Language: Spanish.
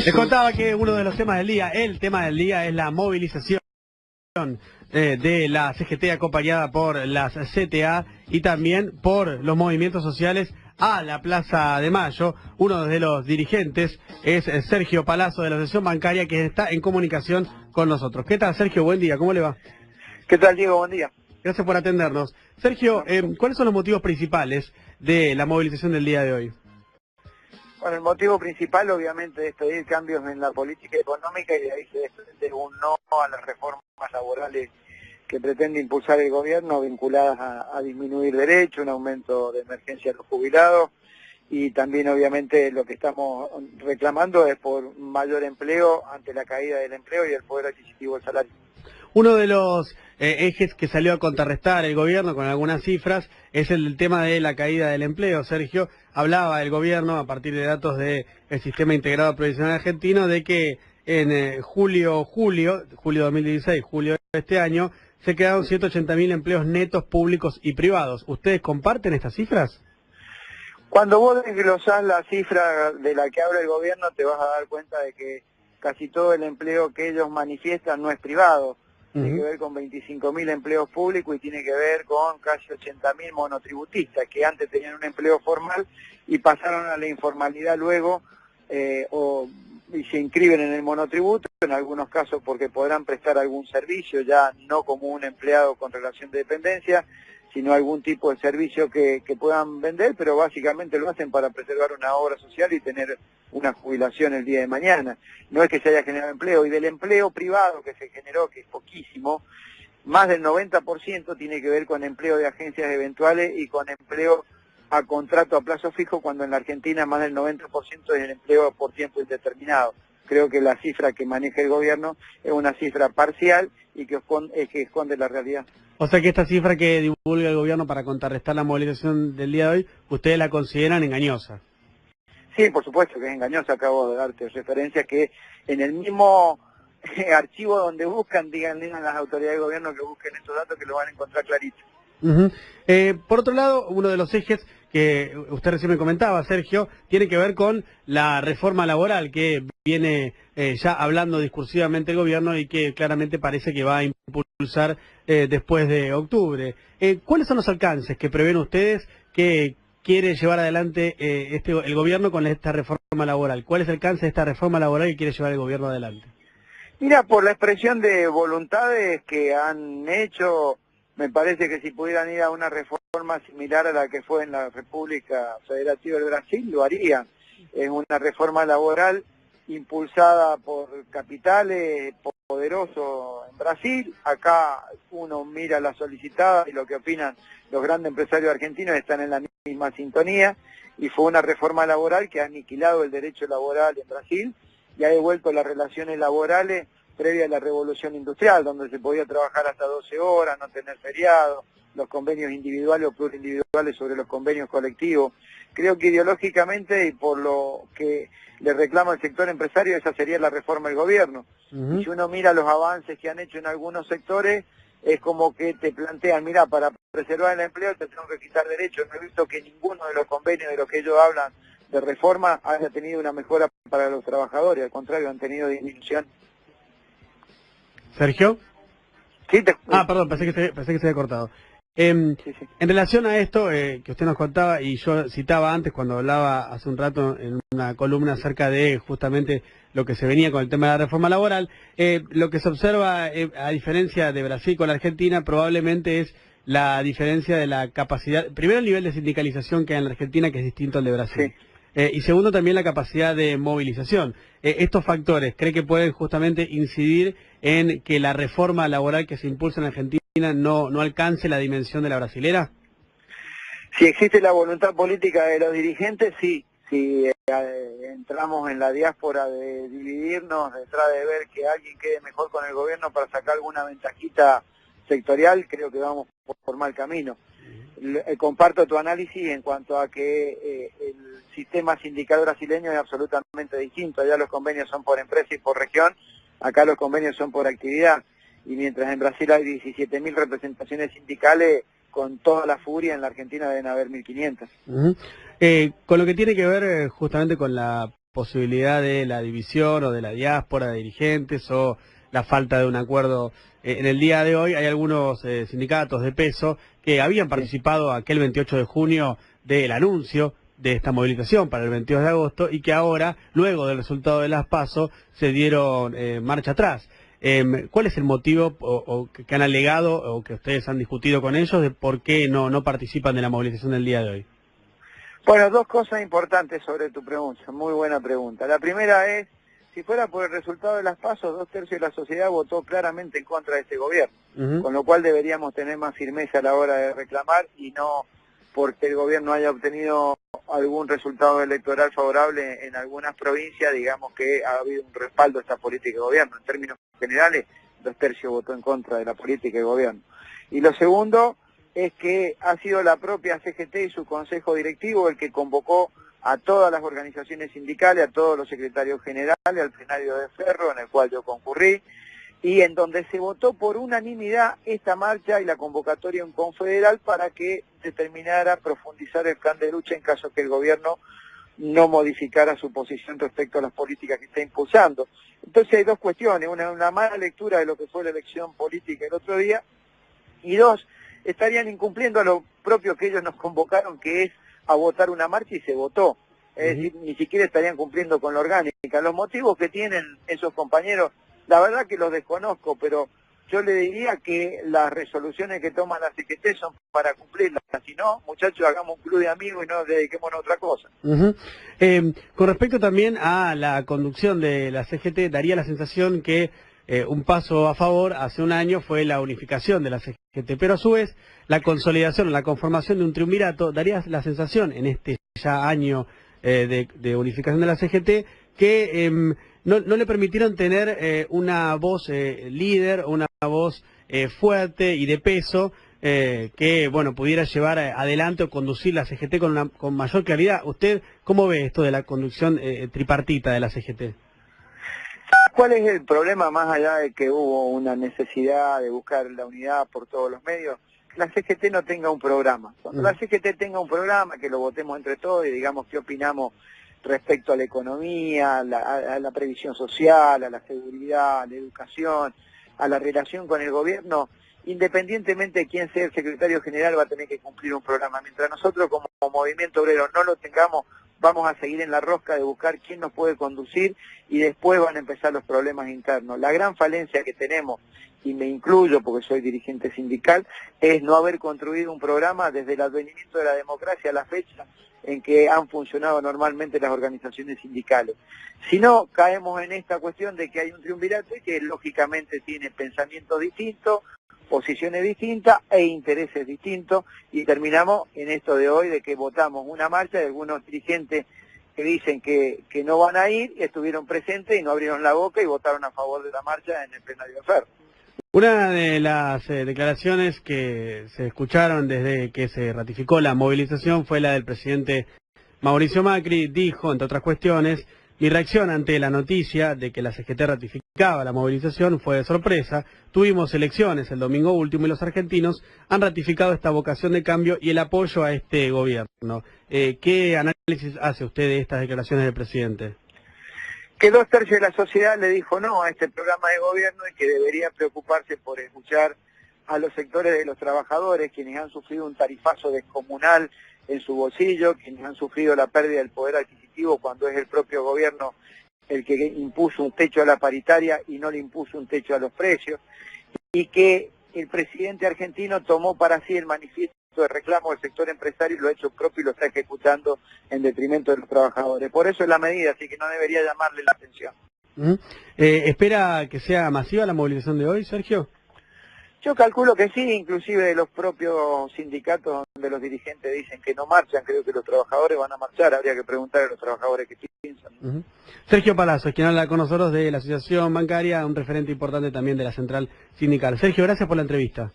Les contaba que uno de los temas del día, el tema del día, es la movilización de la CGT acompañada por las CTA y también por los movimientos sociales a la Plaza de Mayo. Uno de los dirigentes es Sergio Palazzo de la Asociación Bancaria, que está en comunicación con nosotros. ¿Qué tal, Sergio? Buen día, ¿cómo le va? ¿Qué tal, Diego? Buen día. Gracias por atendernos. Sergio, ¿cuáles son los motivos principales de la movilización del día de hoy? Bueno, el motivo principal obviamente es pedir cambios en la política económica y de ahí se desprende un no a las reformas laborales que pretende impulsar el gobierno vinculadas a disminuir derechos, un aumento de emergencia a los jubilados y también obviamente lo que estamos reclamando es por mayor empleo ante la caída del empleo y el poder adquisitivo del salario. Uno de los ejes que salió a contrarrestar el gobierno con algunas cifras es el del tema de la caída del empleo. Sergio, hablaba el gobierno, a partir de datos del Sistema Integrado Previsional Argentino, de que en julio 2016, julio de este año, se quedaron 180.000 empleos netos públicos y privados. ¿Ustedes comparten estas cifras? Cuando vos desglosás la cifra de la que habla el gobierno, te vas a dar cuenta de que casi todo el empleo que ellos manifiestan no es privado. Tiene que ver con 25.000 empleos públicos y tiene que ver con casi 80.000 monotributistas que antes tenían un empleo formal y pasaron a la informalidad luego y se inscriben en el monotributo, en algunos casos porque podrán prestar algún servicio, ya no como un empleado con relación de dependencia, sino algún tipo de servicio que puedan vender, pero básicamente lo hacen para preservar una obra social y tener una jubilación el día de mañana. No es que se haya generado empleo, y del empleo privado que se generó, que es poquísimo, más del 90% tiene que ver con empleo de agencias eventuales y con empleo a contrato a plazo fijo, cuando en la Argentina más del 90% es el empleo por tiempo indeterminado. Creo que la cifra que maneja el gobierno es una cifra parcial y que esconde la realidad. O sea que esta cifra que divulga el gobierno para contrarrestar la movilización del día de hoy, ¿ustedes la consideran engañosa? Sí, por supuesto que es engañosa. Acabo de darte referencia que en el mismo archivo donde buscan, díganle a las autoridades de gobierno que busquen estos datos, que lo van a encontrar clarito. Por otro lado, uno de los ejes que usted recién me comentaba, Sergio, tiene que ver con la reforma laboral que viene ya hablando discursivamente el gobierno y que claramente parece que va a impulsar después de octubre. ¿Cuáles son los alcances que prevén ustedes que quiere llevar adelante el gobierno con esta reforma laboral? ¿Cuál es el alcance de esta reforma laboral que quiere llevar el gobierno adelante? Mira, por la expresión de voluntades que han hecho, me parece que si pudieran ir a una reforma similar a la que fue en la República Federativa del Brasil, lo harían. Es una reforma laboral impulsada por capitales poderosos en Brasil. Acá uno mira la solicitada y lo que opinan los grandes empresarios argentinos están en la misma sintonía, y fue una reforma laboral que ha aniquilado el derecho laboral en Brasil y ha devuelto las relaciones laborales previa a la revolución industrial, donde se podía trabajar hasta 12 horas, no tener feriados, los convenios individuales o plurindividuales sobre los convenios colectivos. Creo que ideológicamente y por lo que le reclama el sector empresario, esa sería la reforma del gobierno. Y si uno mira los avances que han hecho en algunos sectores, es como que te plantean, mira, para preservar el empleo te tengo que quitar derechos. No he visto que ninguno de los convenios de los que ellos hablan de reforma haya tenido una mejora para los trabajadores, al contrario, han tenido disminución. ¿Sergio? Sí, Perdón, pensé que se había cortado. Sí. En relación a esto que usted nos contaba y yo citaba antes cuando hablaba hace un rato en una columna acerca de justamente lo que se venía con el tema de la reforma laboral, lo que se observa a diferencia de Brasil con la Argentina probablemente es la diferencia de la capacidad, primero el nivel de sindicalización que hay en la Argentina, que es distinto al de Brasil. Sí. Y segundo, también la capacidad de movilización. ¿Estos factores cree que pueden justamente incidir en que la reforma laboral que se impulsa en Argentina no alcance la dimensión de la brasilera? Si existe la voluntad política de los dirigentes, sí. Si entramos en la diáspora de dividirnos, detrás de ver que alguien quede mejor con el gobierno para sacar alguna ventajita sectorial, creo que vamos por mal camino. Comparto tu análisis en cuanto a que el sistema sindical brasileño es absolutamente distinto. Allá los convenios son por empresa y por región, acá los convenios son por actividad. Y mientras en Brasil hay 17.000 representaciones sindicales, con toda la furia, en la Argentina deben haber 1.500. Con lo que tiene que ver justamente con la posibilidad de la división o de la diáspora de dirigentes o la falta de un acuerdo. En el día de hoy hay algunos sindicatos de peso que habían participado aquel 28 de junio del anuncio de esta movilización para el 22 de agosto y que ahora, luego del resultado de las PASO, se dieron marcha atrás. ¿Cuál es el motivo o que han alegado o que ustedes han discutido con ellos de por qué no participan de la movilización del día de hoy? Bueno, dos cosas importantes sobre tu pregunta, muy buena pregunta. La primera es, si fuera por el resultado de las PASO, 2/3 de la sociedad votó claramente en contra de este gobierno, con lo cual deberíamos tener más firmeza a la hora de reclamar y no porque el gobierno haya obtenido algún resultado electoral favorable en algunas provincias, digamos que ha habido un respaldo a esta política de gobierno. En términos generales, 2/3 votó en contra de la política de gobierno. Y lo segundo es que ha sido la propia CGT y su consejo directivo el que convocó a todas las organizaciones sindicales, a todos los secretarios generales, al plenario de Ferro, en el cual yo concurrí, y en donde se votó por unanimidad esta marcha y la convocatoria en confederal para que determinara profundizar el plan de lucha en caso que el gobierno no modificara su posición respecto a las políticas que está impulsando. Entonces hay dos cuestiones, una mala lectura de lo que fue la elección política el otro día, y dos, estarían incumpliendo a lo propio que ellos nos convocaron, que es a votar una marcha y se votó. Es decir, ni siquiera estarían cumpliendo con la orgánica. Los motivos que tienen esos compañeros, la verdad que los desconozco, pero yo le diría que las resoluciones que toman la CGT son para cumplirlas. Si no, muchachos, hagamos un club de amigos y no nos dediquemos a otra cosa. Con respecto también a la conducción de la CGT, daría la sensación que un paso a favor hace un año fue la unificación de la CGT, pero a su vez la consolidación, la conformación de un triunvirato daría la sensación en este ya año de unificación de la CGT que no le permitieron tener una voz líder, una voz fuerte y de peso que bueno pudiera llevar adelante o conducir la CGT con mayor claridad. ¿Usted cómo ve esto de la conducción tripartita de la CGT? ¿Cuál es el problema más allá de que hubo una necesidad de buscar la unidad por todos los medios? Que la CGT no tenga un programa. Cuando la CGT tenga un programa, que lo votemos entre todos y digamos qué opinamos respecto a la economía, a la previsión social, a la seguridad, a la educación, a la relación con el gobierno, independientemente de quién sea el secretario general va a tener que cumplir un programa. Mientras nosotros como movimiento obrero no lo tengamos, vamos a seguir en la rosca de buscar quién nos puede conducir y después van a empezar los problemas internos. La gran falencia que tenemos, y me incluyo porque soy dirigente sindical, es no haber construido un programa desde el advenimiento de la democracia a la fecha en que han funcionado normalmente las organizaciones sindicales. Si no, caemos en esta cuestión de que hay un triunvirato que lógicamente tiene pensamientos distintos, posiciones distintas e intereses distintos, y terminamos en esto de hoy de que votamos una marcha de algunos dirigentes que dicen que no van a ir, estuvieron presentes y no abrieron la boca y votaron a favor de la marcha en el plenario de Ferro. Una de las declaraciones que se escucharon desde que se ratificó la movilización fue la del presidente Mauricio Macri. Dijo, entre otras cuestiones, mi reacción ante la noticia de que la CGT ratificaba la movilización fue de sorpresa. Tuvimos elecciones el domingo último y los argentinos han ratificado esta vocación de cambio y el apoyo a este gobierno. ¿Qué análisis hace usted de estas declaraciones del presidente? Que 2/3 de la sociedad le dijo no a este programa de gobierno y que debería preocuparse por escuchar a los sectores de los trabajadores, quienes han sufrido un tarifazo descomunal en su bolsillo, quienes han sufrido la pérdida del poder adquisitivo cuando es el propio gobierno el que impuso un techo a la paritaria y no le impuso un techo a los precios, y que el presidente argentino tomó para sí el manifiesto de reclamo del sector empresario y lo ha hecho propio y lo está ejecutando en detrimento de los trabajadores. Por eso es la medida, así que no debería llamarle la atención. ¿Espera que sea masiva la movilización de hoy, Sergio? Yo calculo que sí, inclusive de los propios sindicatos donde los dirigentes dicen que no marchan, creo que los trabajadores van a marchar, habría que preguntar a los trabajadores qué piensan. Sergio Palazzo, quien habla con nosotros de la Asociación Bancaria, un referente importante también de la Central Sindical. Sergio, gracias por la entrevista.